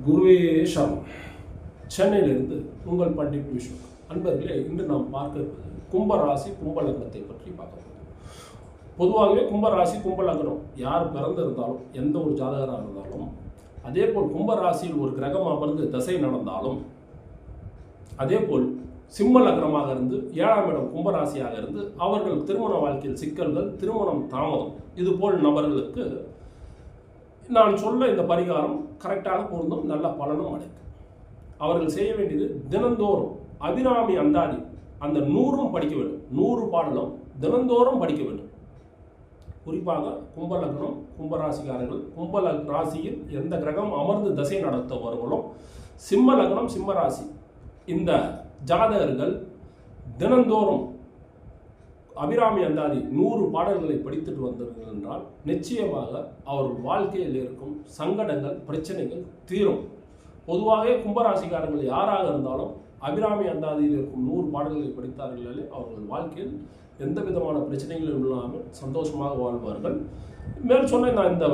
குருவே சரணம். சென்னையிலிருந்து உங்கள் பண்டிட் விஷ்ணு. அன்பர்களே, இன்று நாம் பார்க்க இருப்பது கும்பராசி கும்ப லக்னத்தை பற்றி பார்க்க போகிறோம். பொதுவாகவே கும்பராசி கும்ப லக்னம் யார் பிறந்திருந்தாலும், எந்த ஒரு ஜாதகராக இருந்தாலும், அதே போல் கும்பராசியில் ஒரு கிரகம் அமர்ந்து தசை நடந்தாலும், அதே போல் சிம்ம லக்னமாக இருந்து 7ஆம் இடம் கும்பராசியாக இருந்து அவர்கள் திருமண வாழ்க்கையில் சிக்கல்கள், திருமணம் தாமதம், இது போல் நபர்களுக்கு நான் சொல்ல இந்த பரிகாரம் கரெக்டாக பொருந்தும், நல்ல பலனும் அடைக்கும். அவர்கள் செய்ய வேண்டியது தினந்தோறும் அபிராமி அந்தாதி அந்த 100ம் படிக்க வேண்டும். 100 பாடலும் தினந்தோறும் படிக்க வேண்டும். குறிப்பாக கும்ப லக்னம் கும்பராசிக்காரர்கள், கும்ப ராசியில் எந்த கிரகம் அமர்ந்து தசை நடத்தவர்களும், சிம்ம லக்னம் சிம்ம ராசி இந்த ஜாதகர்கள் தினந்தோறும் அபிராமி அந்தாதி 100 பாடல்களை படித்துட்டு வந்தார்கள் என்றால் நிச்சயமாக அவர்கள் வாழ்க்கையில் இருக்கும் சங்கடங்கள், பிரச்சனைகள் தீரும். பொதுவாக கும்பராசிக்காரர்கள் யாராக இருந்தாலும் அபிராமி அந்தாதியில் இருக்கும் 100 பாடல்களை படித்தார்களே அவர்கள் வாழ்க்கையில் எந்த விதமான பிரச்சனைகளும் இல்லாமல் சந்தோஷமாக வாழ்வார்கள். மேல் சொன்ன நான் இந்த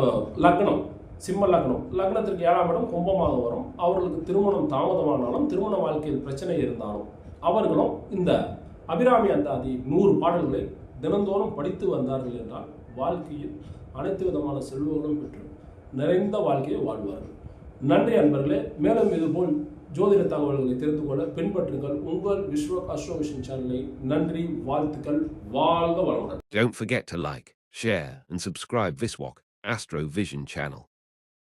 லக்னம் சிம்ம லக்னம், லக்னத்திற்கு 7ஆம் இடம் கும்பமாக வரும். அவர்களுக்கு திருமணம் தாமதமானாலும், திருமண வாழ்க்கையில் பிரச்சனை இருந்தாலும் அவர்களும் இந்த அபிராமி அந்தாதி 100 பாடல்களை தினந்தோறும் படித்து வந்தார்கள் என்றால் வாழ்க்கையில் அனைத்து விதமான செல்வங்களும் பெற்று நிறைந்த வாழ்க்கையை வாழ்வார்கள். நன்றி அன்பர்களே. மேலும் இதுபோல் ஜோதிட தகவல்களை தெரிந்து கொள்ள பின்பற்றுங்கள் உங்கள் விஸ்வக் அஸ்ட்ரோ விஷன் சேனலை. நன்றி, வாழ்த்துக்கள், வாழ்க வளமுடன். Don't forget to like, share and subscribe Viswak Astro Vision channel.